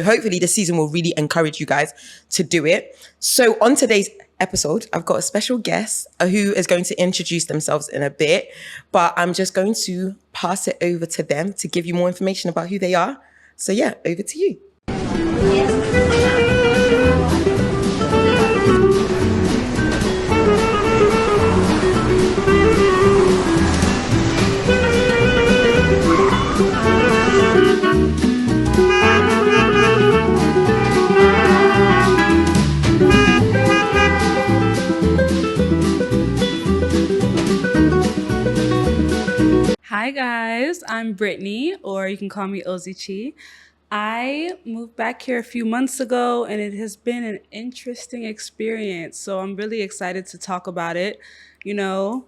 Hopefully this season will really encourage you guys to do it. So on today's episode, I've got a special guest who is going to introduce themselves in a bit, but I'm just going to pass it over to them to give you more information about who they are. So yeah, over to you. Hi guys, I'm Brittany, or you can call me Ozichi. I moved back here a few months ago and it has been an interesting experience. So I'm really excited to talk about it. You know,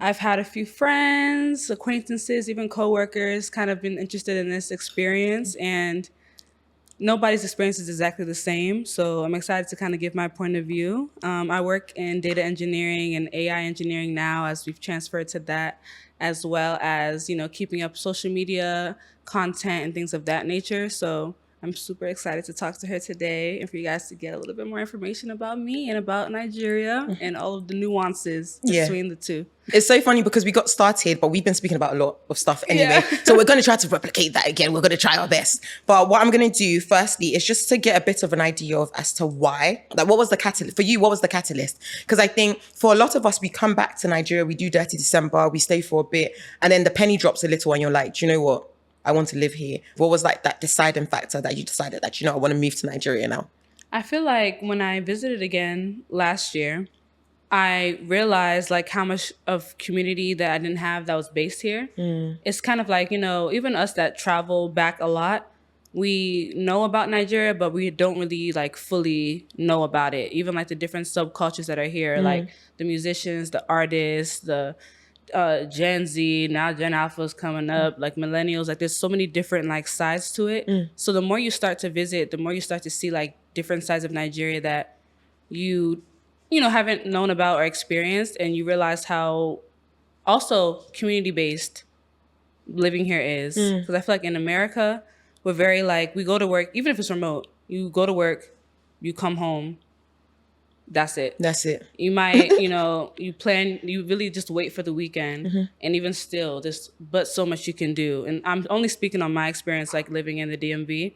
I've had a few friends, acquaintances, even coworkers kind of been interested in this experience, and nobody's experience is exactly the same. So I'm excited to kind of give my point of view. I work in data engineering and AI engineering now, as we've transferred to that, as well as, you know, keeping up social media content and things of that nature. So I'm super excited to talk to her today and for you guys to get a little bit more information about me and about Nigeria and all of the nuances between the two. It's so funny because we got started, but we've been speaking about a lot of stuff anyway. So we're going to try to replicate that again. We're going to try our best. But what I'm going to do firstly is just to get a bit of an idea of as to why. Like, what was the catalyst? For you, what was the catalyst? Because I think for a lot of us, we come back to Nigeria, we do Dirty December, we stay for a bit, and then the penny drops a little and you're like, do you know what? I want to live here. What was like that deciding factor that you decided that, you know, I want to move to Nigeria now? I feel like when I visited again last year, I realized like how much of community that I didn't have that was based here. It's kind of like, you know, even us that travel back a lot, we know about Nigeria, but we don't really like fully know about it. Even like the different subcultures that are here, like the musicians, the artists, the Gen Z, now Gen Alpha is coming up, like millennials, like there's so many different like sides to it. So the more you start to visit, the more you start to see like different sides of Nigeria that you know, haven't known about or experienced, and you realize how also community-based living here is. Because I feel like in America, we're very like, we go to work, even if it's remote, you go to work, you come home, that's it. That's it. You might, you know, you really just wait for the weekend. And even still, there's but so much you can do. And I'm only speaking on my experience, like living in the DMV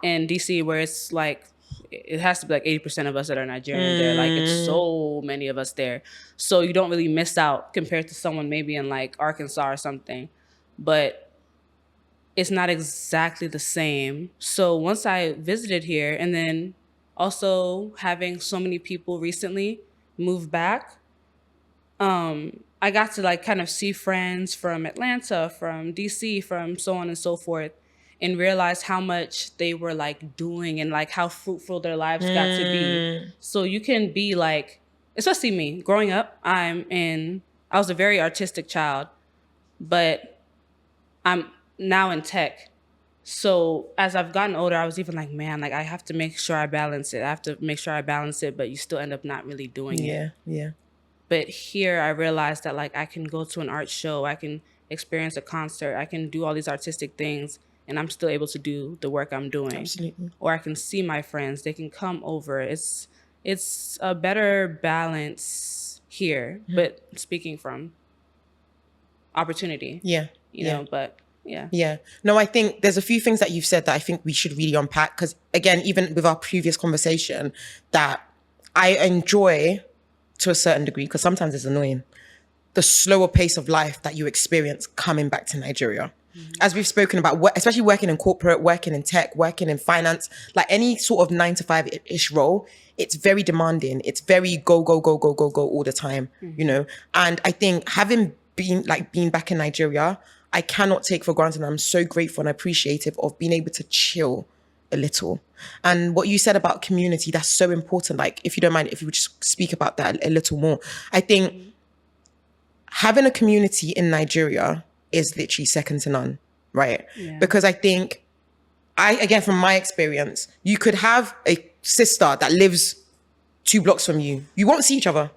and DC, where it's like, it has to be like 80% of us that are Nigerian there. Like it's so many of us there. So you don't really miss out compared to someone maybe in like Arkansas or something. But it's not exactly the same. So once I visited here, and then also having so many people recently move back, I got to like kind of see friends from Atlanta, from DC, from so on and so forth, and realize how much they were like doing and like how fruitful their lives got to be. So you can be like, especially me, growing up, I was a very artistic child, but I'm now in tech. So as I've gotten older, I was even like, man, like I have to make sure I balance it. I have to make sure I balance it, but you still end up not really doing it. Yeah. But here I realized that like I can go to an art show, I can experience a concert, I can do all these artistic things, and I'm still able to do the work I'm doing. Absolutely. Or I can see my friends, they can come over. It's a better balance here, but speaking from opportunity. You know, but yeah. No, I think there's a few things that you've said that I think we should really unpack, because again, even with our previous conversation, that I enjoy to a certain degree, because sometimes it's annoying, the slower pace of life that you experience coming back to Nigeria. As we've spoken about, especially working in corporate, working in tech, working in finance, like any sort of 9 to 5-ish role, it's very demanding. It's very go all the time, you know? And I think having been back in Nigeria, I cannot take for granted. I'm so grateful and appreciative of being able to chill a little. And what you said about community, that's so important. Like, if you don't mind, if you would just speak about that a little more. I think having a community in Nigeria is literally second to none, right? Because I think, again, from my experience, you could have a sister that lives 2 blocks from you. You won't see each other.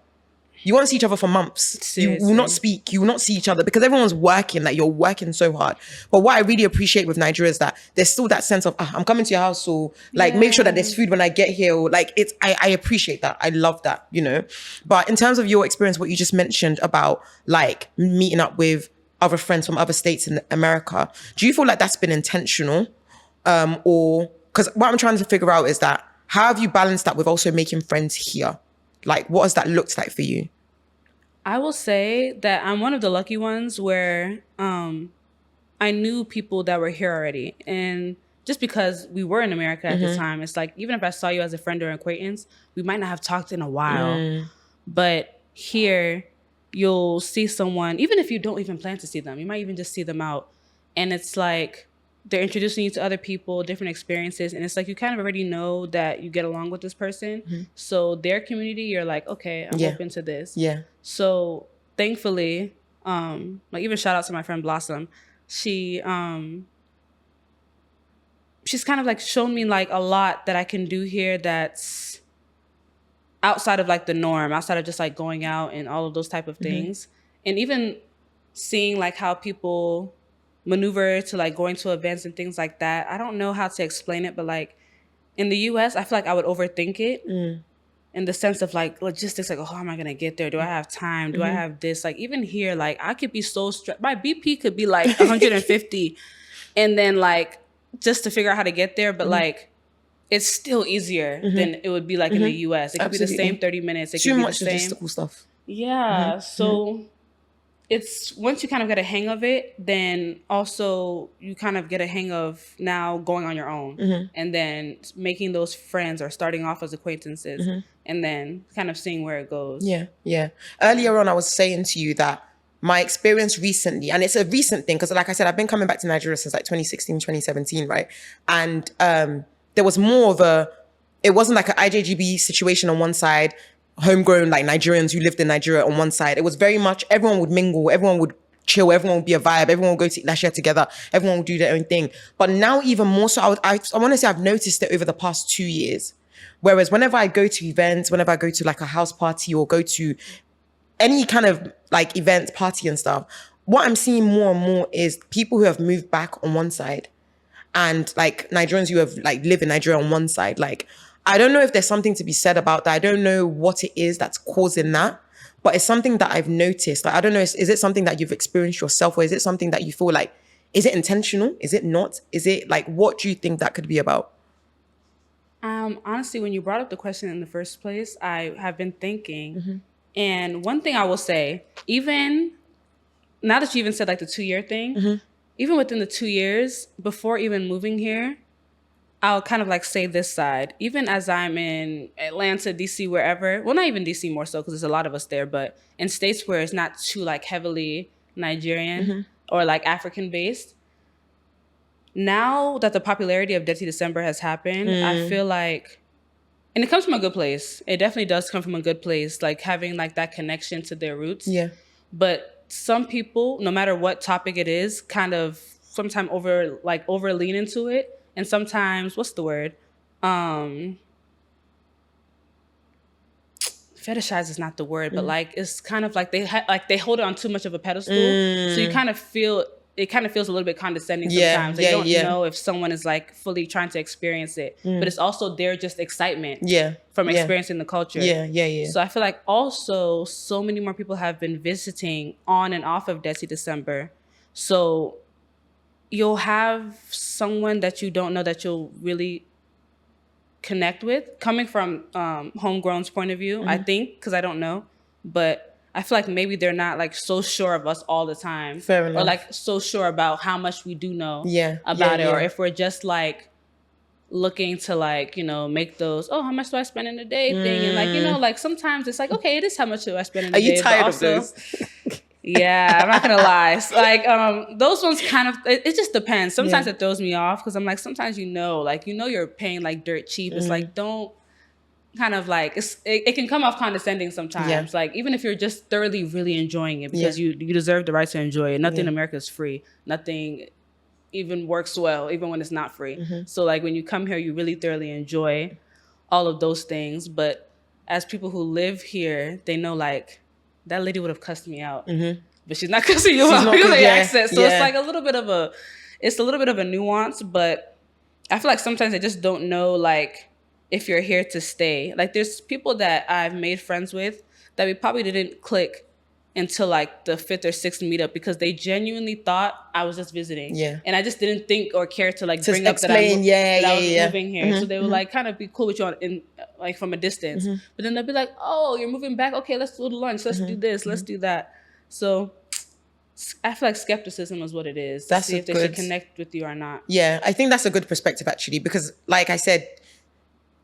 You won't see each other for months. Seriously. You will not speak. You will not see each other because everyone's working. Like, you're working so hard. But what I really appreciate with Nigeria is that there's still that sense of, I'm coming to your house, so like make sure that there's food when I get here. Or like, I appreciate that. I love that, you know. But in terms of your experience, what you just mentioned about like meeting up with other friends from other states in America, do you feel like that's been intentional? Or because what I'm trying to figure out is that how have you balanced that with also making friends here? Like, what has that looked like for you? I will say that I'm one of the lucky ones where I knew people that were here already. And just because we were in America at the time, it's like, even if I saw you as a friend or acquaintance, we might not have talked in a while. But here, you'll see someone, even if you don't even plan to see them, you might even just see them out. And it's like, they're introducing you to other people, different experiences. And it's like, you kind of already know that you get along with this person. So their community, you're like, okay, I'm open to this. Yeah. So thankfully, like even shout out to my friend Blossom. She's kind of like shown me like a lot that I can do here that's outside of like the norm, outside of just like going out and all of those type of things. And even seeing like how people maneuver to like going to events and things like that. I don't know how to explain it, but like in the US, I feel like I would overthink it in the sense of like logistics, like, oh, how am I going to get there? Do I have time? Do I have this? Like even here, like I could be so stressed. My BP could be like 150 and then like just to figure out how to get there. But like, it's still easier than it would be like in the US. It could be the same 30 minutes. It could be the same. Too much logistical stuff. Yeah. So it's once you kind of get a hang of it, then also you kind of get a hang of now going on your own and then making those friends or starting off as acquaintances and then kind of seeing where it goes. Yeah, yeah. Earlier on, I was saying to you that my experience recently, and it's a recent thing because like I said, I've been coming back to Nigeria since like 2016, 2017, right? And there was more of it wasn't like an IJGB situation on one side, homegrown like Nigerians who lived in Nigeria on one side. It was very much everyone would mingle, everyone would chill, everyone would be a vibe, everyone would go to Lashia together, everyone would do their own thing. But now even more so, I want to say I've noticed it over the past 2 years. Whereas whenever I go to events, whenever I go to like a house party or go to any kind of like event, party and stuff, what I'm seeing more and more is people who have moved back on one side and like Nigerians who have like live in Nigeria on one side. Like, I don't know if there's something to be said about that. I don't know what it is that's causing that, but it's something that I've noticed. Like, I don't know, is it something that you've experienced yourself or is it something that you feel like, is it intentional? Is it not? Is it like, what do you think that could be about? Honestly, when you brought up the question in the first place, I have been thinking, and one thing I will say, even now that you even said like the 2-year thing, even within the 2 years before even moving here, I'll kind of like say this side, even as I'm in Atlanta, DC, wherever, well, not even DC more so because there's a lot of us there, but in states where it's not too like heavily Nigerian or like African based, now that the popularity of Dirty December has happened, I feel like, and it comes from a good place. It definitely does come from a good place, like having like that connection to their roots. Yeah. But some people, no matter what topic it is, kind of sometimes over lean into it. And sometimes, what's the word? Fetishize is not the word, but like it's kind of like they hold it on too much of a pedestal. So you kind of feel it kind of feels a little bit condescending sometimes. They don't know if someone is like fully trying to experience it, but it's also their just excitement from experiencing the culture. So I feel like also so many more people have been visiting on and off of Dirty December. So you'll have someone that you don't know that you'll really connect with, coming from homegrown's point of view, I think, because I don't know, but I feel like maybe they're not like so sure of us all the time. Fair enough. Or like so sure about how much we do know about it. Or if we're just like looking to like, you know, make those, oh, how much do I spend in a day thing? And like, you know, like sometimes it's like, okay, it is how much do I spend in a day. Are you tired of those? Yeah, I'm not gonna lie. Like those ones kind of, it just depends. Sometimes it throws me off because I'm like, sometimes like you're paying like dirt cheap. It's like, don't kind of like, it can come off condescending sometimes. Like even if you're just thoroughly really enjoying it because you deserve the right to enjoy it. Nothing in America is free. Nothing even works well, even when it's not free. So like when you come here, you really thoroughly enjoy all of those things. But as people who live here, they know like, that lady would have cussed me out. But she's not cussing you out not because of good, your yeah, accent. So yeah. it's like a little bit of a nuance, but I feel like sometimes I just don't know, like, if you're here to stay. Like, there's people that I've made friends with that we probably didn't click until like the 5th or 6th meetup because they genuinely thought I was just visiting. Yeah. And I just didn't think or care to like To bring up explain, that I was yeah. moving here. So they would like kind of be cool with you like from a distance. But then they'll be like, oh, you're moving back? Okay, let's do lunch. Let's do this. Let's do that. So I feel like skepticism is what it is. To see if they should connect with you or not. Yeah, I think that's a good perspective actually, because like I said,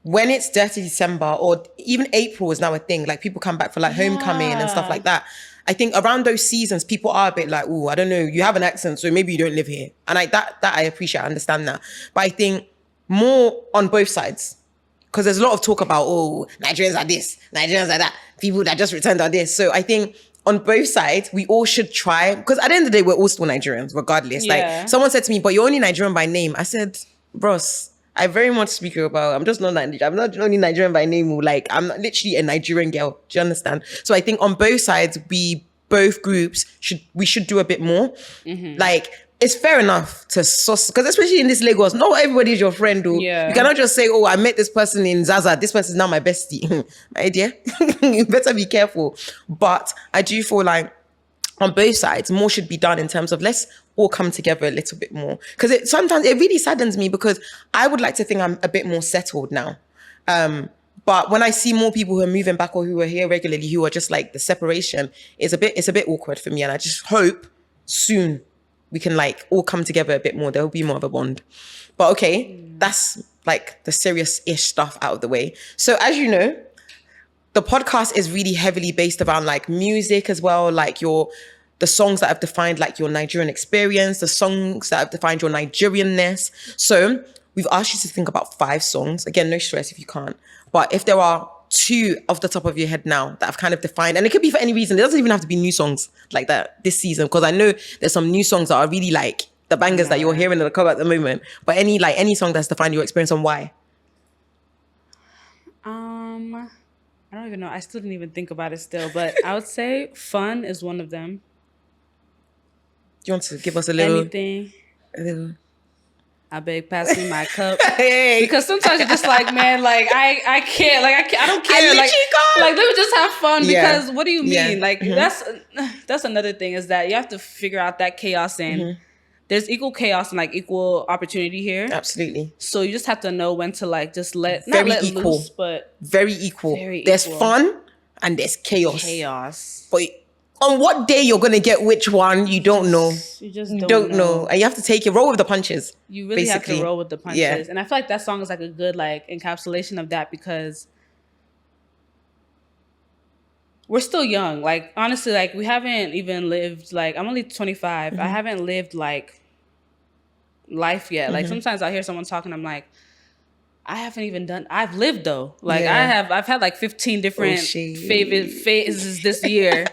when it's Dirty December or even April is now a thing, like people come back for like homecoming and stuff like that. I think around those seasons, people are a bit like, oh, I don't know, you have an accent, so maybe you don't live here. And that I appreciate, I understand that. But I think more on both sides, because there's a lot of talk about, oh, Nigerians are this, Nigerians are that, people that just returned are this. So I think on both sides, we all should try, because at the end of the day, we're all still Nigerians, regardless. Yeah. Like someone said to me, but you're only Nigerian by name. I said, bros, I very much speak about, I'm just not Nigerian. I'm not only Nigerian by name. Like, I'm not literally a Nigerian girl. Do you understand? So I think on both sides, both groups should do a bit more. Like, it's fair enough to source, because especially in this Lagos, not everybody's your friend, though. Yeah. You cannot just say, oh, I met this person in Zaza. This person is now my bestie. My dear, you better be careful. But I do feel like on both sides, more should be done in terms of let's all come together a little bit more. Because sometimes it really saddens me, because I would like to think I'm a bit more settled now. But when I see more people who are moving back or who are here regularly, who are just like the separation, it's a bit awkward for me. And I just hope soon we can like all come together a bit more. There'll be more of a bond. But okay, that's like the serious-ish stuff out of the way. So as you know, the podcast is really heavily based around like music as well, like the songs that have defined like your Nigerian experience, the songs that have defined your Nigerianness. So we've asked you to think about 5 songs. Again, no stress if you can't. But if there are 2 off the top of your head now that have kind of defined, and it could be for any reason, it doesn't even have to be new songs like that this season, because I know there's some new songs that are really like the bangers that you're hearing in the club at the moment. But any song that's defined your experience and why? I don't even know. I still didn't even think about it still, but I would say Fun is one of them. Do you want to give us a little? Anything. A little. Abeg, pass me my cup. Hey. Because sometimes you're just like, man, like I can't, like I don't care. I Like, literally can't. like let me just have fun. Yeah. Because what do you mean? Yeah. Like that's another thing, is that you have to figure out that chaos, and there's equal chaos and like equal opportunity here. Absolutely. So you just have to know when to like just not Very let equal. loose, but Very equal. Very There's equal. fun and there's chaos. chaos. But on what day you're gonna get which one, you don't know. You just You don't don't know. And you have to take it, roll with the punches. You really basically. have to roll with the punches. Yeah. And I feel like that song is like a good like encapsulation of that, because we're still young. Like honestly, like we haven't even lived, like I'm only 25. I haven't lived like life yet. Like sometimes I hear someone talking, I'm like, I haven't even done, I've lived though. Like Yeah. I've had like 15 different shit. favorite phases this year.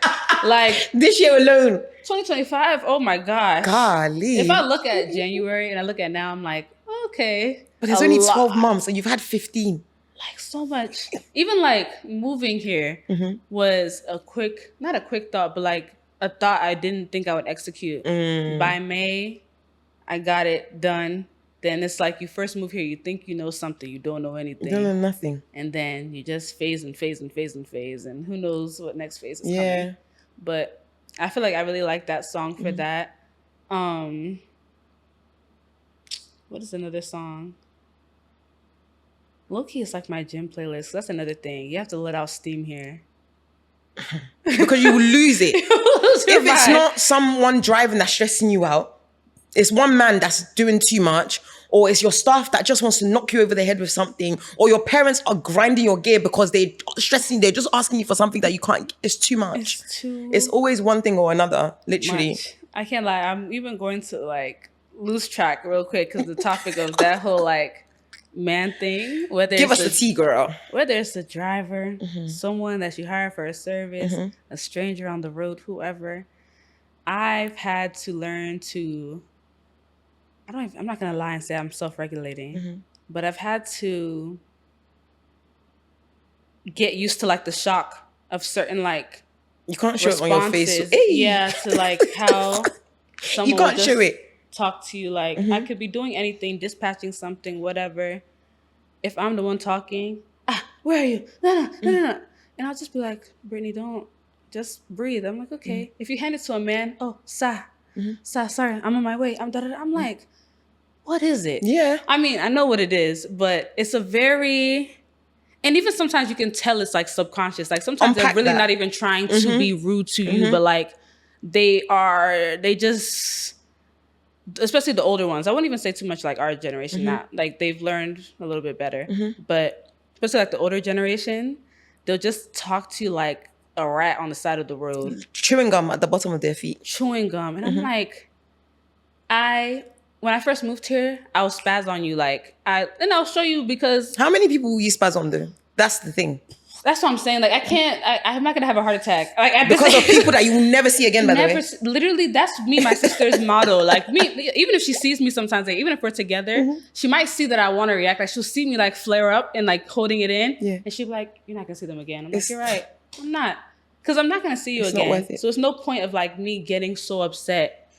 Like This year alone. 2025, oh my gosh. Golly. If I look at January and I look at now, I'm like, okay. But it's a only lot. 12 months and you've had 15. Like so much. Even like moving here was not a quick thought, but like a thought I didn't think I would execute. By May, I got it done. Then it's like you first move here, you think you know something, you don't know anything. You don't know nothing. And then you just phase and phase and phase and phase, and who knows what next phase is Yeah. coming. But I feel like I really like that song for that. What is another song? Low-key, it's like my gym playlist. That's another thing. You have to let out steam here. Because you will lose it. Lose your If it's mind. not someone driving that's stressing you out, it's one man that's doing too much, or it's your staff that just wants to knock you over the head with something, or your parents are grinding your gear because they're stressing, they're just asking you for something that you can't, it's too much. It's always one thing or another, literally. much. I can't lie. I'm even going to like lose track real quick because the topic of that whole like man thing, whether Give it's us the tea, girl. whether it's a driver, someone that you hire for a service, a stranger on the road, whoever, I've had to learn to, I'm not going to lie and say I'm self-regulating, but I've had to get used to like the shock of certain like You can't show it on your face. responses. Hey. Yeah, to like how someone You can't will show just it. talk to you. Like I could be doing anything, dispatching something, whatever. If I'm the one talking, where are you? No. And I'll just be like, Brittany, don't just breathe. I'm like, okay. If you hand it to a man, sorry, I'm on my way. I'm like, what is it? Yeah. I mean, I know what it is, but it's a very, and even sometimes you can tell it's like subconscious. Like sometimes Unpack they're really that. not even trying to be rude to you, but like they just, especially the older ones. I wouldn't even say too much like our generation. Not like they've learned a little bit better, but especially like the older generation, they'll just talk to you like a rat on the side of the road, Chewing gum at the bottom of their feet. chewing gum, and I'm like, when I first moved here, I'll spaz on you and I'll show you because How many people will you spaz on though? That's the thing. that's what I'm saying. Like I can't, I'm not gonna have a heart attack. Like at Because this of people that you will never see again, by the way. literally, that's me, my sister's motto. Like me, even if she sees me sometimes, like even if we're together, she might see that I want to react. Like she'll see me like flare up and like holding it in, and she'll be like, "You're not gonna see them again." I'm like, "You're right, I'm not," because I'm not gonna see you It's again. not worth it. So it's no point of like me getting so upset,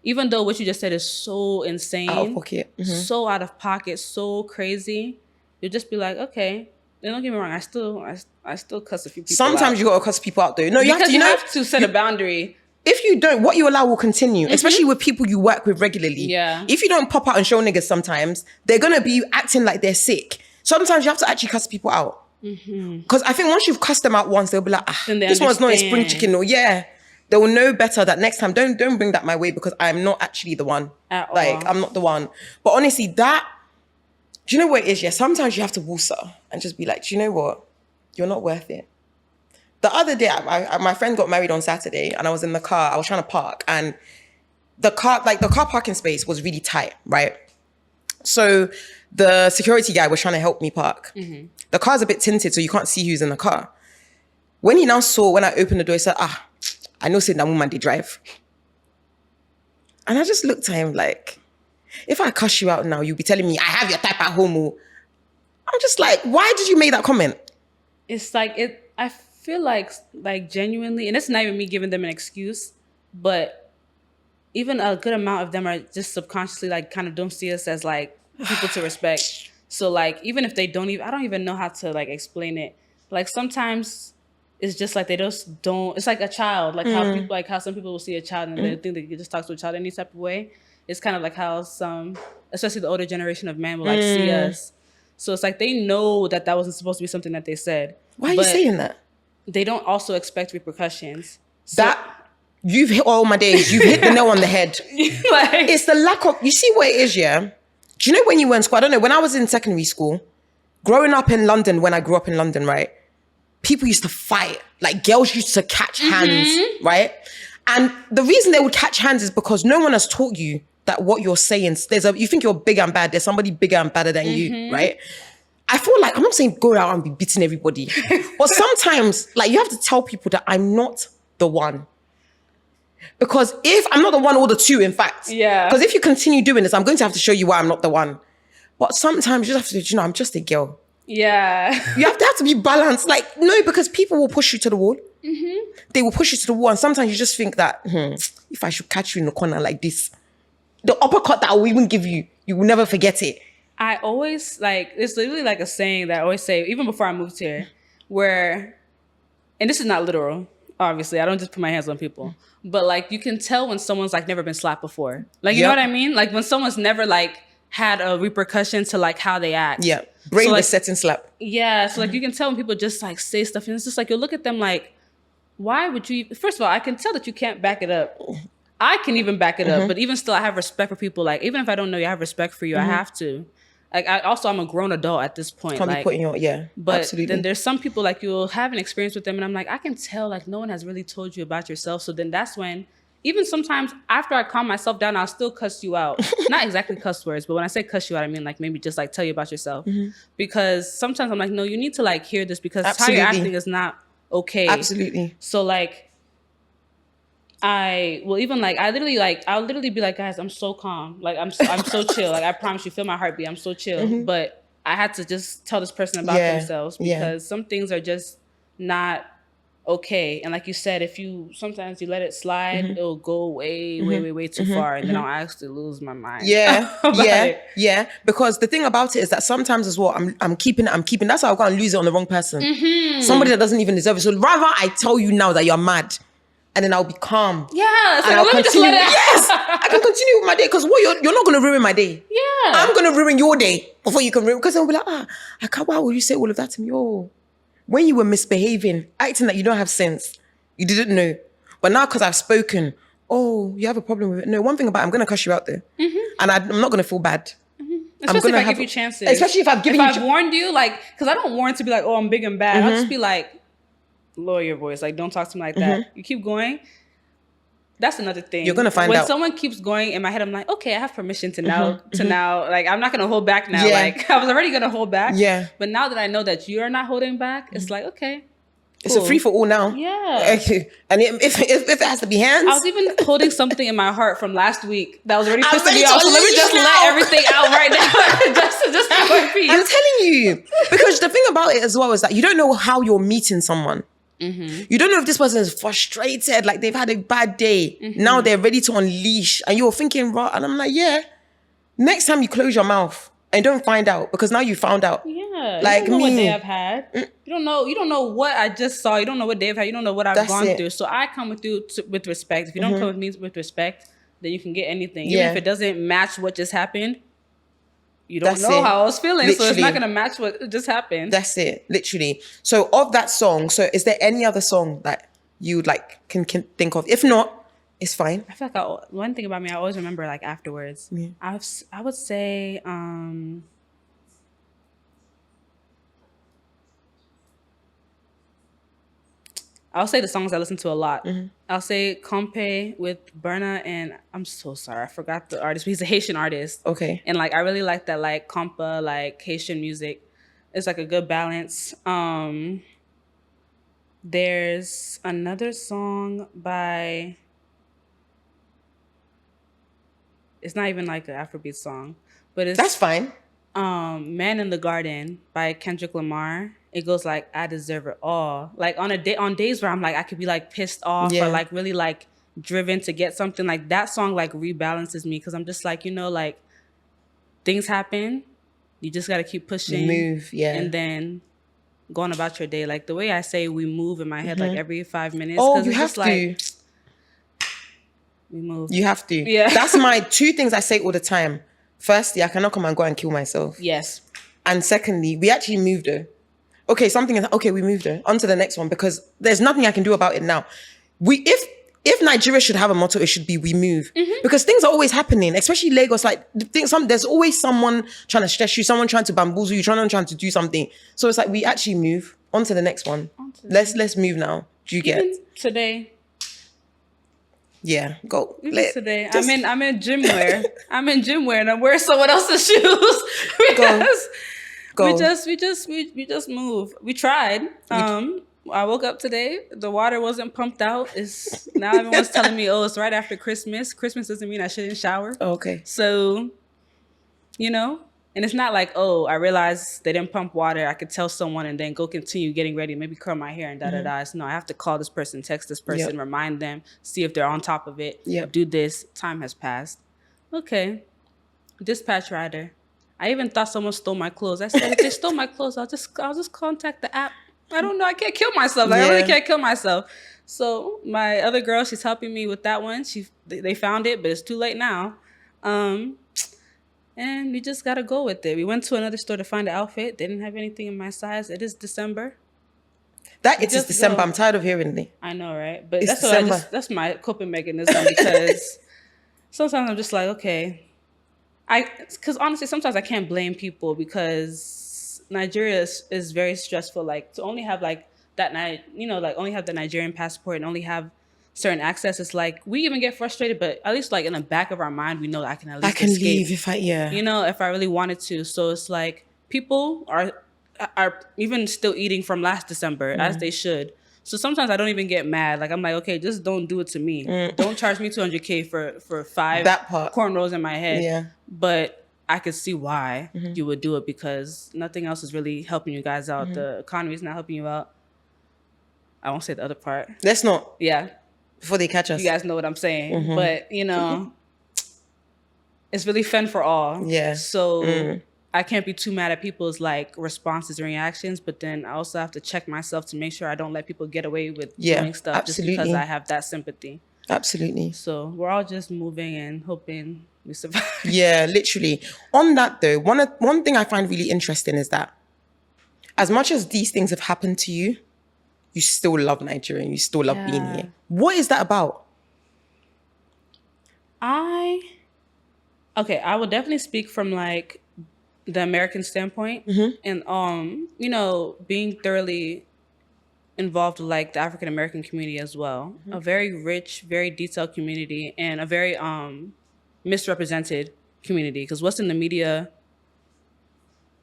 even though what you just said is so insane, Out of pocket. so out of pocket, so crazy. You'll just be like, okay. And don't get me wrong, I still cuss a few people Sometimes out. you gotta cuss people out though. No, you Because have to. set a boundary. If you don't, what you allow will continue, especially with people you work with regularly. Yeah. If you don't pop out and show niggas sometimes, they're going to be acting like they're sick. Sometimes you have to actually cuss people out. Because I think once you've cussed them out once, they'll be like, Then they this one's not a spring understand. chicken. Or they will know better that next time, don't bring that my way because I'm not actually the one. At Like, all. I'm not the one. But honestly, do you know what it is? Yeah, sometimes you have to woosah and just be like, do you know what? You're not worth it. The other day, my friend got married on Saturday and I was in the car. I was trying to park and the car parking space was really tight, right? So the security guy was trying to help me park. The car's a bit tinted, so you can't see who's in the car. When he now saw, when I opened the door, he said, I know say that woman they drive. And I just looked at him like, if I cuss you out now, you'll be telling me I have your type at home. I'm just like, why did you make that comment? It's like I feel like genuinely, and it's not even me giving them an excuse, but even a good amount of them are just subconsciously like kind of don't see us as like people to respect. So like even if they don't even, I don't even know how to like explain it. Like sometimes it's just like they just don't. It's like a child, like how people, like how some people will see a child and they think they can just talk to a child any type of way. It's kind of like how some, especially the older generation of men, will like see us. So it's like they know that wasn't supposed to be something that they said. Why are you saying that? They don't also expect repercussions. So, You've hit all my days. You've hit the nail on the head. like, It's the lack of, you see what it is, yeah? Do you know when you were in school? I don't know, when I was in secondary school, growing up in London, when I grew up in London, right? People used to fight. Like girls used to catch hands, right? And the reason they would catch hands is because no one has taught you that what you're saying, you think you're big and bad, there's somebody bigger and badder than you, right? I feel like, I'm not saying go out and be beating everybody, but sometimes like you have to tell people that I'm not the one. Because if I'm not the one or the two, in fact, because if you continue doing this, I'm going to have to show you why I'm not the one. But sometimes you just have to, I'm just a girl. Yeah. You have to be balanced. Like, no, because people will push you to the wall. They will push you to the wall. And sometimes you just think that, if I should catch you in the corner like this, the uppercut that I will even give you, you will never forget it. I always it's literally like a saying that I always say, even before I moved here, where, and this is not literal, obviously, I don't just put my hands on people, but like you can tell when someone's like never been slapped before. Like, you know what I mean? Like when someone's never like had a repercussion to like how they act. Yeah. Brain so, was setting slap. Yeah. So like you can tell when people just like say stuff and it's just like, you'll look at them like, why would you, first of all, I can tell that you can't back it up. I can even back it up, but even still, I have respect for people. Like, even if I don't know you, I have respect for you. I have to. Like, I'm a grown adult at this point. Can't like, be putting your, but absolutely. then there's some people, like, you'll have an experience with them, and I'm like, I can tell, like, no one has really told you about yourself. So then that's when, even sometimes after I calm myself down, I'll still cuss you out. Not exactly cuss words, but when I say cuss you out, I mean, like, maybe just, like, tell you about yourself. Because sometimes I'm like, no, you need to, like, hear this because how you're acting is not okay. Absolutely. So, like, I'll literally be like, guys, I'm so calm. Like, I'm so chill. Like, I promise you, feel my heartbeat. I'm so chill. But I had to just tell this person about themselves because some things are just not okay. And like you said, if you sometimes you let it slide, it'll go way too far, and then I'll actually lose my mind. Yeah, about yeah, it. yeah. Because the thing about it is that sometimes as well, I'm keeping. That's how I go and lose it on the wrong person. Somebody that doesn't even deserve it. So rather I tell you now that you're mad, and then I'll be calm. Yeah, it's And like, I'll let me just continue. let it. Yes, I can continue with my day because you're not going to ruin my day. Yeah, I'm going to ruin your day before you can ruin. Because I'll be like, I can't. Why would you say all of that to me? Oh, when you were misbehaving, acting like you don't have sense, you didn't know. But now because I've spoken, oh, you have a problem with it. No, one thing about it, I'm going to cuss you out there. And I'm not going to feel bad. especially if I give you chances. Especially if I've given you... I've warned you, like, because I don't warn to be like, oh, I'm big and bad. I'll just be like, lower your voice. Like, don't talk to me like that. You keep going. That's another thing. You're going to find out. When someone keeps going in my head, I'm like, okay, I have permission to now, like, I'm not going to hold back now. Yeah. Like, I was already going to hold back. Yeah. But now that I know that you're not holding back, it's like, okay. It's a free for all now. Yeah. And if it has to be hands. I was even holding something in my heart from last week that was already pissing me ready off. to So let me unleash just now. let everything out right now. just have peace. I'm telling you. Because the thing about it as well is that you don't know how you're meeting someone. You don't know if this person is frustrated, like they've had a bad day. Now they're ready to unleash. And you're thinking, right? And I'm like, yeah. Next time you close your mouth and don't find out, because now you found out. Yeah. Like you don't know me. what day I've had. You don't know what I just saw. You don't know what day I've had. You don't know what I've gone through. So I come with you with respect. If you don't come with me with respect, then you can get anything. Even if it doesn't match what just happened, you don't know how I was feeling. Literally. So it's not going to match what just happened. That's it. Literally. So of that song, so is there any other song that you like can think of? If not, it's fine. I feel like one thing about me, I always remember like afterwards. Yeah. I would say, I'll say the songs I listen to a lot. I'll say Compe with Burna, and I'm so sorry, I forgot the artist, but he's a Haitian artist. Okay. And like I really like that like compa, like Haitian music. It's like a good balance. There's another song by, it's not even like an Afrobeat song, but it's That's fine. Man in the Garden by Kendrick Lamar. It goes like, I deserve it all. Like on days where I'm like, I could be like pissed off or like really like driven to get something, like that song like rebalances me, because I'm just like, like things happen. You just got to keep pushing. Move, and then going about your day. Like the way I say we move in my head like every 5 minutes. Oh, you it's have just to. Like, we move. You have to. Yeah. That's my 2 things I say all the time. Firstly, I cannot come and go and kill myself. Yes. And secondly, we actually moved though. Okay, we moved though. On to the next one, because there's nothing I can do about it now. If Nigeria should have a motto, it should be we move. Because things are always happening, especially Lagos. Like there's always someone trying to stress you, someone trying to bamboozle you, trying to do something. So it's like we actually move. On to the next one. Let's move now. Do you get today? Yeah, go. Today, I'm in gym wear. I'm in gym wear, and I'm wearing someone else's shoes because we just move. We tried. I woke up today. The water wasn't pumped out. Now everyone's telling me, oh, it's right after Christmas. Christmas doesn't mean I shouldn't shower. Oh, okay. So, and it's not like, oh, I realized they didn't pump water. I could tell someone and then go continue getting ready, maybe curl my hair and da-da-da. So no, I have to call this person, text this person, remind them, see if they're on top of it, do this. Time has passed. Okay. Dispatch rider. I even thought someone stole my clothes. I said, if they stole my clothes, I'll just contact the app. I don't know. I can't kill myself. I really can't kill myself. So my other girl, she's helping me with that one. They found it, but it's too late now. And we just got to go with it. We went to another store to find an outfit. They didn't have anything in my size. It is December. It is December. I'm tired of hearing it. I know, right? But that's my coping mechanism, because sometimes I'm just like, okay. Because honestly, sometimes I can't blame people, because Nigeria is very stressful. Like to only have like that night, only have the Nigerian passport and only have certain access. It's like we even get frustrated, but at least like in the back of our mind, we know that I can at least escape. Leave if if I really wanted to. So it's like people are even still eating from last December as they should. So sometimes I don't even get mad. Like I'm like, okay, just don't do it to me. Don't charge me $200K for 5 cornrows in my head. Yeah. But I could see why you would do it, because nothing else is really helping you guys out. The economy is not helping you out. I won't say the other part. Let's not. Yeah. Before they catch us. You guys know what I'm saying. But, you know, it's really fun for all. Yeah. So I can't be too mad at people's like responses and reactions, but then I also have to check myself to make sure I don't let people get away with doing stuff absolutely. just because I have that sympathy. Absolutely. So we're all just moving and hoping we survive. Yeah, literally. On that though, one thing I find really interesting is that as much as these things have happened to you, you still love Nigeria and you still love being here. What is that about? I would definitely speak from like the American standpoint and you know, being thoroughly involved with like the African American community as well. A very rich, very detailed community and a very misrepresented community, because what's in the media,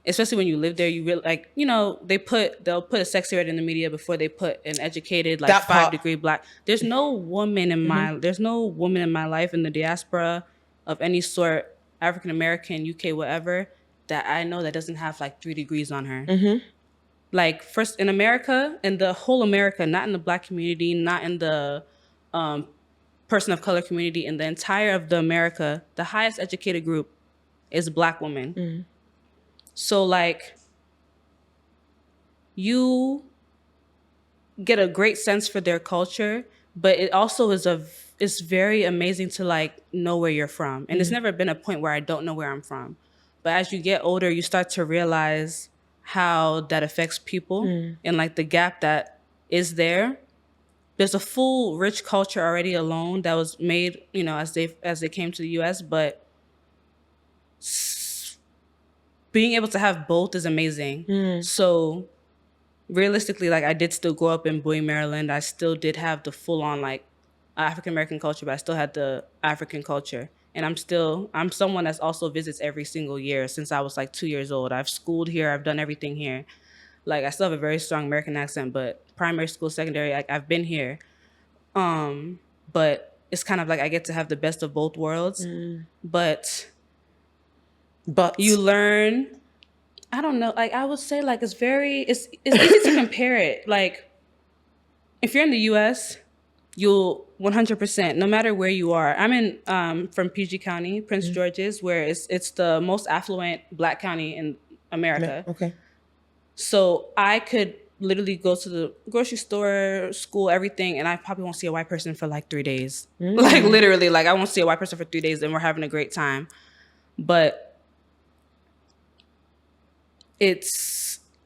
especially when you live there, you really like, you know, they'll put a sexy rate in the media before they put an educated like 5-degree black. There's no woman in my life in the diaspora of any sort, African American, UK, whatever, that I know that doesn't have like 3 degrees on her. Like first in America, in the whole America, not in the black community, not in the person of color community, in the entire of the America, the highest educated group is black women. So like you get a great sense for their culture, but it also it's very amazing to like know where you're from. And it's never been a point where I don't know where I'm from. But as you get older, you start to realize how that affects people and like the gap that is there. There's a full rich culture already alone that was made, you know, as they came to the US, but being able to have both is amazing. So realistically, like I did still grow up in Bowie, Maryland. I still did have the full on like African American culture, but I still had the African culture. And I'm someone that's also visits every single year since I was like 2 years old. I've schooled here. I've done everything here. Like I still have a very strong American accent, but primary school, secondary, like I've been here. But it's kind of like I get to have the best of both worlds. But you learn, I don't know, like I would say like it's easy to compare it. Like if you're in the US, you'll 100%, no matter where you are. I'm in from PG County, Prince George's, where it's the most affluent black county in America. Okay. So I could literally go to the grocery store, school, everything, and I probably won't see a white person for like 3 days. Like literally, like I won't see a white person for 3 days and we're having a great time. But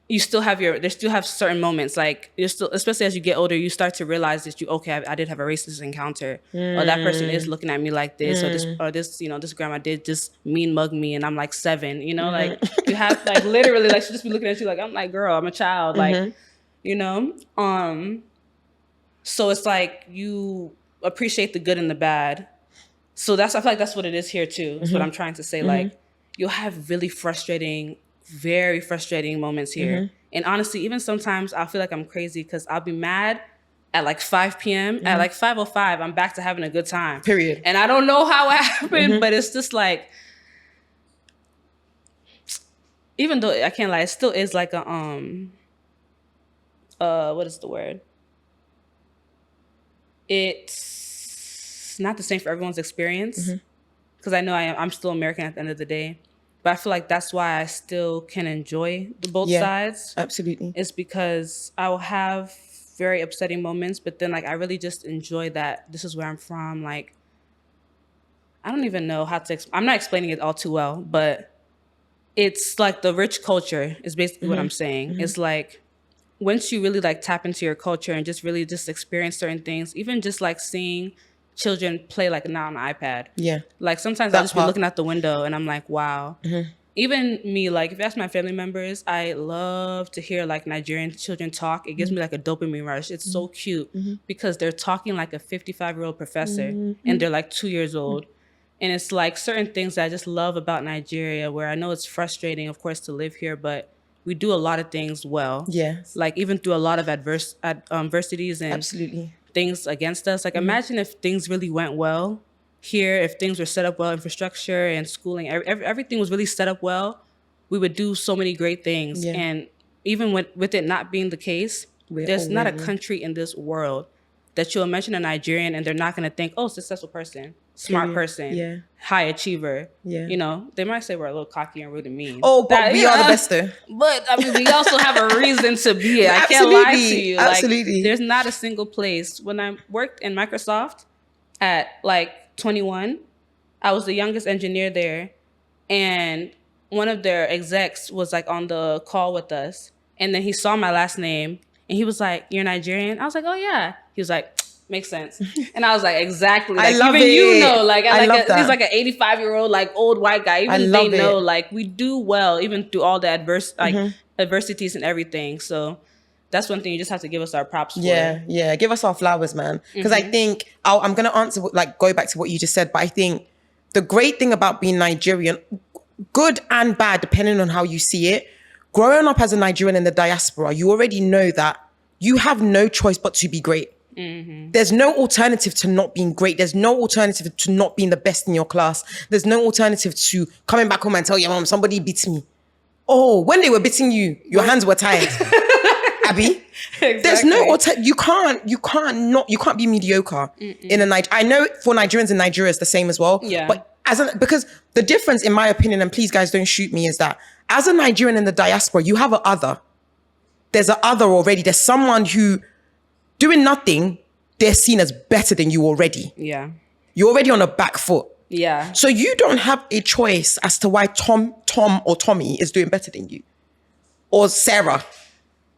you still have certain moments, like you're still, especially as you get older, you start to realize that I did have a racist encounter, or that person is looking at me like this, or this, you know, this grandma did just mean mug me and I'm like 7, you know, like you have like literally like she just be looking at you like, I'm like, girl, I'm a child, like, you know, so it's like you appreciate the good and the bad. So I feel like that's what it is here too. That's what I'm trying to say. Like you'll have really very frustrating moments here. And honestly, even sometimes I'll feel like I'm crazy because I'll be mad at like 5 p.m. At like 5:05, I'm back to having a good time. Period. And I don't know how it happened, but it's just like, even though I can't lie, it still is like a, what is the word? It's not the same for everyone's experience. Because I know I'm still American at the end of the day. But I feel like that's why I still can enjoy both sides. Absolutely. It's because I will have very upsetting moments, but then like I really just enjoy that this is where I'm from. Like, I don't even know how to I'm not explaining it all too well, but it's like the rich culture is basically what I'm saying. It's like once you really like tap into your culture and just really just experience certain things, even just like seeing children play like now on an iPad. Yeah. Like sometimes I'll just be looking out the window and I'm like, wow. Even me, like if you ask my family members, I love to hear like Nigerian children talk. It gives me like a dopamine rush. It's so cute because they're talking like a 55-year-old professor and they're like 2 years old. And it's like certain things that I just love about Nigeria, where I know it's frustrating, of course, to live here, but we do a lot of things well. Yes. Like even through a lot of adversities and things against us. Like imagine if things really went well here, if things were set up well, infrastructure and schooling, everything was really set up well, we would do so many great things. And even with it not being the case, There's not a country in this world that you'll mention a Nigerian and they're not going to think, oh, successful person, smart person, high achiever. Yeah. You know, they might say we're a little cocky and rude and mean. Oh, but we are the best though. But I mean, we also have a reason to be it. I can't lie to you. Absolutely. Like, there's not a single place. When I worked in Microsoft at like 21, I was the youngest engineer there. And one of their execs was like on the call with us. And then he saw my last name and he was like, "You're Nigerian?" I was like, "Oh yeah." He was like, "Makes sense." And I was like, "Exactly." Like, I love even it. You know, like I love that. He's like an 85-year-old like old white guy. Even they know like we do well, even through all the adversities and everything. So that's one thing you just have to give us our props for. Yeah. Give us our flowers, man. Because I think I'm gonna answer like go back to what you just said, but I think the great thing about being Nigerian, good and bad, depending on how you see it, growing up as a Nigerian in the diaspora, you already know that you have no choice but to be great. There's no alternative to not being great. There's no alternative to not being the best in your class. There's no alternative to coming back home and tell your mom, somebody beat me. Oh, when they were beating you, your hands were tied. Abby, exactly. There's no alternative. You can't be mediocre in a Niger. I know for Nigerians in Nigeria it's the same as well. Yeah. But because the difference, in my opinion, and please guys don't shoot me, is that as a Nigerian in the diaspora, you have an other. There's an other already. There's someone who, doing nothing, they're seen as better than you already. Yeah. You're already on a back foot. Yeah. So you don't have a choice as to why Tom or Tommy is doing better than you. Or Sarah.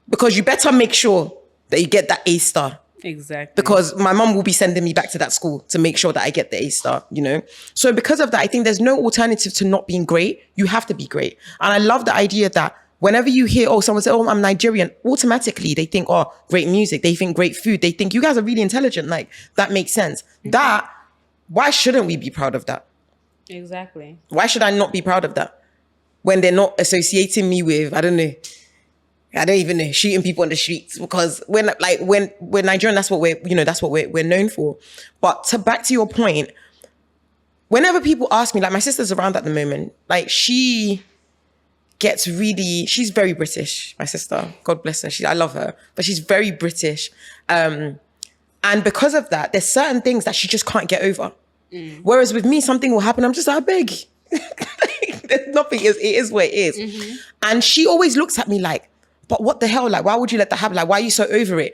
Because you better make sure that you get that A star. Exactly. Because my mom will be sending me back to that school to make sure that I get the A star, you know? So because of that, I think there's no alternative to not being great. You have to be great. And I love the idea that whenever you hear, someone say, I'm Nigerian, automatically they think, great music. They think great food. They think you guys are really intelligent. Like, that makes sense. Why shouldn't we be proud of that? Exactly. Why should I not be proud of that? When they're not associating me with, I don't even know, shooting people on the streets, because when we're Nigerian, that's what we're known for. But back to your point, whenever people ask me, like my sister's around at the moment, like she's very British, my sister, God bless her. I love her, but she's very British. And because of that, there's certain things that she just can't get over. Whereas with me, something will happen, I'm just like, Abeg. There's nothing, it is what it is. And she always looks at me like, but what the hell? Like, why would you let that happen? Like, why are you so over it?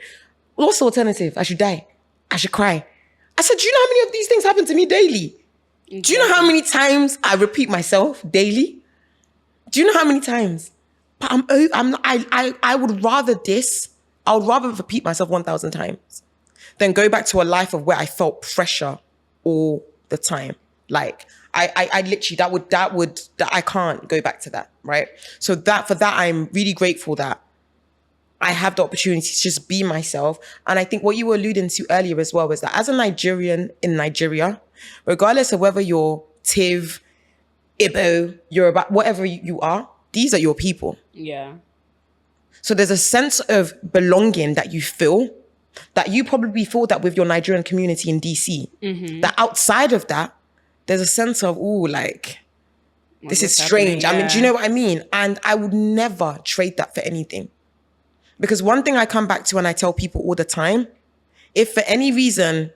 What's the alternative? I should die. I should cry. I said, do you know how many of these things happen to me daily? Exactly. Do you know how many times I repeat myself daily? Do you know how many times? But I would rather I would rather repeat myself 1,000 times than go back to a life of where I felt pressure all the time. Like, I literally, I can't go back to that, right? So for that, I'm really grateful that I have the opportunity to just be myself. And I think what you were alluding to earlier as well was that as a Nigerian in Nigeria, regardless of whether you're Tiv, Igbo, Yoruba, whatever you are, these are your people. Yeah. So there's a sense of belonging that you feel, that you probably feel that with your Nigerian community in DC. That outside of that, there's a sense of, this is strange. Yeah. I mean, do you know what I mean? And I would never trade that for anything. Because one thing I come back to and I tell people all the time, if for any reason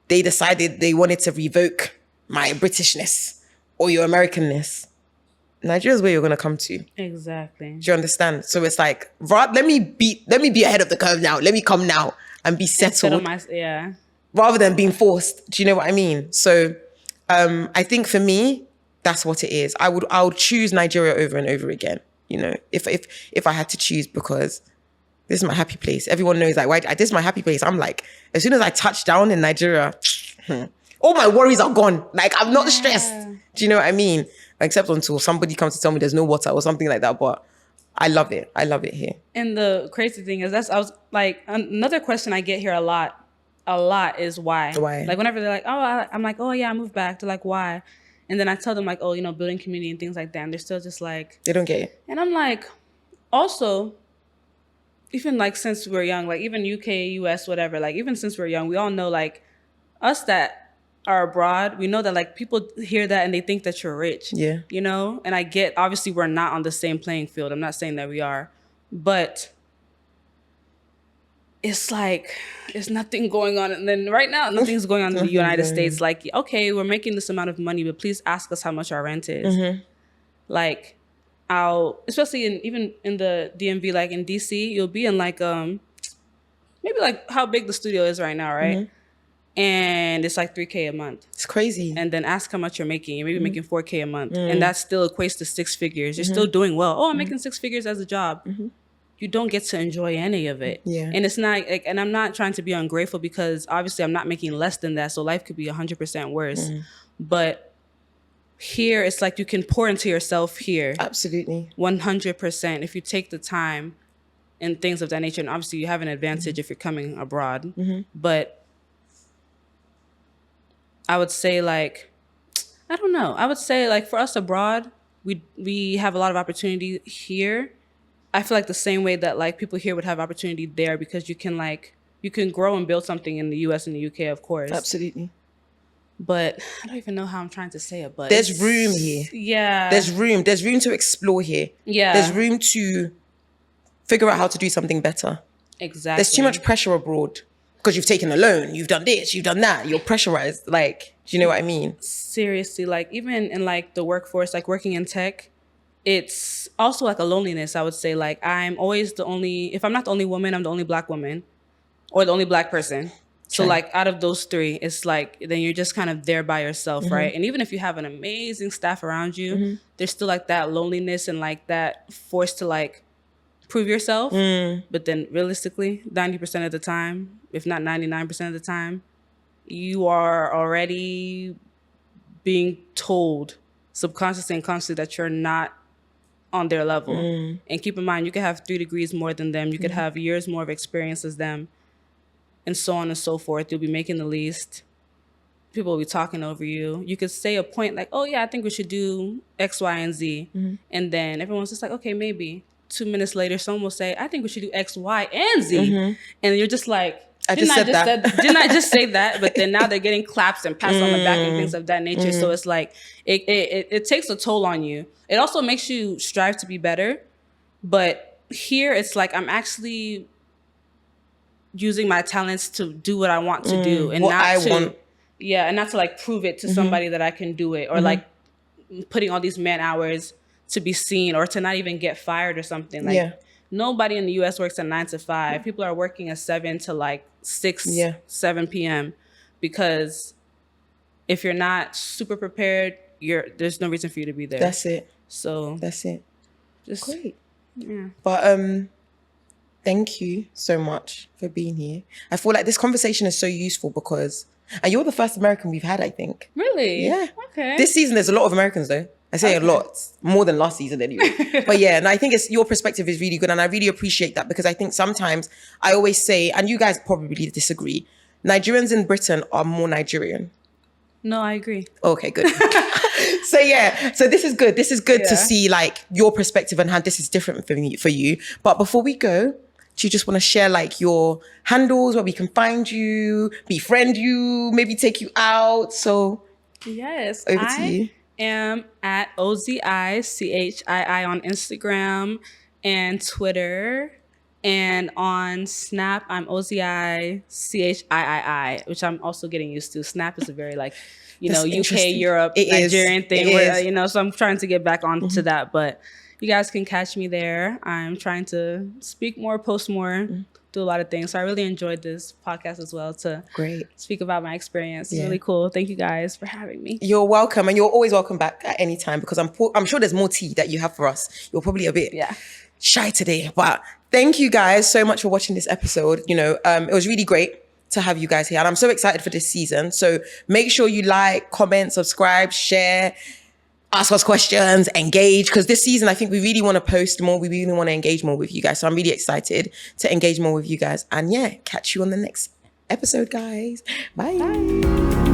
they decided they wanted to revoke my Britishness or your Americanness, Nigeria's where you're going to come to. Exactly. Do you understand? So it's like, let me be ahead of the curve now. Let me come now and be settled. Rather than being forced. Do you know what I mean? So I think for me, that's what it is. I would choose Nigeria over and over again. You know, if I had to choose, because this is my happy place. Everyone knows like, why this is my happy place. I'm like, as soon as I touch down in Nigeria, all my worries are gone. Like, I'm not stressed. Do you know what I mean? Except until somebody comes to tell me there's no water or something like that. But I love it. I love it here. And the crazy thing is, I was like, another question I get here a lot is why. Why? Like whenever they're like, I'm like, I moved back. They're like, why? And then I tell them like, building community and things like that. And they're still just like, they don't get it. And I'm like, also, even like since we're young, like even UK, US, whatever, like even since we're young, we all know like us that are abroad, we know that like people hear that and they think that you're rich. Yeah. You know? And I get, obviously we're not on the same playing field. I'm not saying that we are, but it's like there's nothing going on. And then right now, nothing's going on in the United States. Like, okay, we're making this amount of money, but please ask us how much our rent is. Like, especially even in the DMV, like in DC, you'll be in like maybe like how big the studio is right now, right? And it's like $3,000 a month. It's crazy. And then ask how much you're making. You're maybe making $4,000 a month. And that still equates to 6 figures. You're still doing well. Oh, I'm making 6 figures as a job. You don't get to enjoy any of it. Yeah. And it's not like, and I'm not trying to be ungrateful because obviously I'm not making less than that. So life could be 100% worse. But here it's like you can pour into yourself here. Absolutely. 100% if you take the time and things of that nature. And obviously you have an advantage if you're coming abroad. But I would say like, I don't know. I would say like for us abroad, we have a lot of opportunity here. I feel like the same way that like people here would have opportunity there because you can grow and build something in the US and the UK, of course. Absolutely. But I don't even know how I'm trying to say it, but there's room here. Yeah. There's room to explore here. Yeah. There's room to figure out how to do something better. Exactly. There's too much pressure abroad because you've taken a loan, you've done this, you've done that, you're pressurized. Like, do you know what I mean? Seriously, like even in like the workforce, like working in tech, it's also like a loneliness, I would say. Like I'm always if I'm not the only woman, I'm the only Black woman or the only Black person. So like out of those three, it's like, then you're just kind of there by yourself, right? And even if you have an amazing staff around you, there's still like that loneliness and like that force to like prove yourself. But then realistically, 90% of the time, if not 99% of the time, you are already being told subconsciously and consciously that you're not on their level. And keep in mind, you could have 3 degrees more than them. You could have years more of experience as them, and so on and so forth. You'll be making the least. People will be talking over you. You could say a point like, oh yeah, I think we should do X, Y, and Z. And then everyone's just like, okay, maybe. 2 minutes later, someone will say, I think we should do X, Y, and Z. And you're just like, didn't I just say that? But then now they're getting claps and pats on the back and things of that nature. So it's like, it takes a toll on you. It also makes you strive to be better. But here it's like, I'm actually using my talents to do what I want to do. And not to like prove it to somebody that I can do it. Or like putting all these man hours to be seen or to not even get fired or something. Like nobody in the US works at 9 to 5. People are working at 7 to like 6, 7 p.m. because if you're not super prepared, there's no reason for you to be there. That's it. So that's it. Just great. Yeah. But thank you so much for being here. I feel like this conversation is so useful because, and you're the first American we've had, I think. Really? Yeah. Okay. This season there's a lot of Americans though. I say a lot, more than last season anyway. But yeah, and I think your perspective is really good. And I really appreciate that because I think sometimes I always say, and you guys probably disagree, Nigerians in Britain are more Nigerian. No, I agree. Okay, good. So yeah, so this is good. This is good to see like your perspective and how this is different for you. But before we go, do you just want to share like your handles where we can find you, befriend you, maybe take you out? So yes, over to you. Am at OZICHII on Instagram and Twitter, and on Snap I'm OZICHIII, which I'm also getting used to. Snap is a very like, UK, Europe, Nigerian thing where, so I'm trying to get back onto that, but you guys can catch me there. I'm trying to speak more, post more, do a lot of things. So I really enjoyed this podcast as well to speak about my experience. It's really cool. Thank you guys for having me. You're welcome. And you're always welcome back at any time because I'm sure there's more tea that you have for us. You're probably a bit shy today, but thank you guys so much for watching this episode. It was really great to have you guys here. And I'm so excited for this season. So make sure you like, comment, subscribe, share, ask us questions, engage, because this season I think we really want to post more. We really want to engage more with you guys. So I'm really excited to engage more with you guys. And catch you on the next episode, guys. Bye.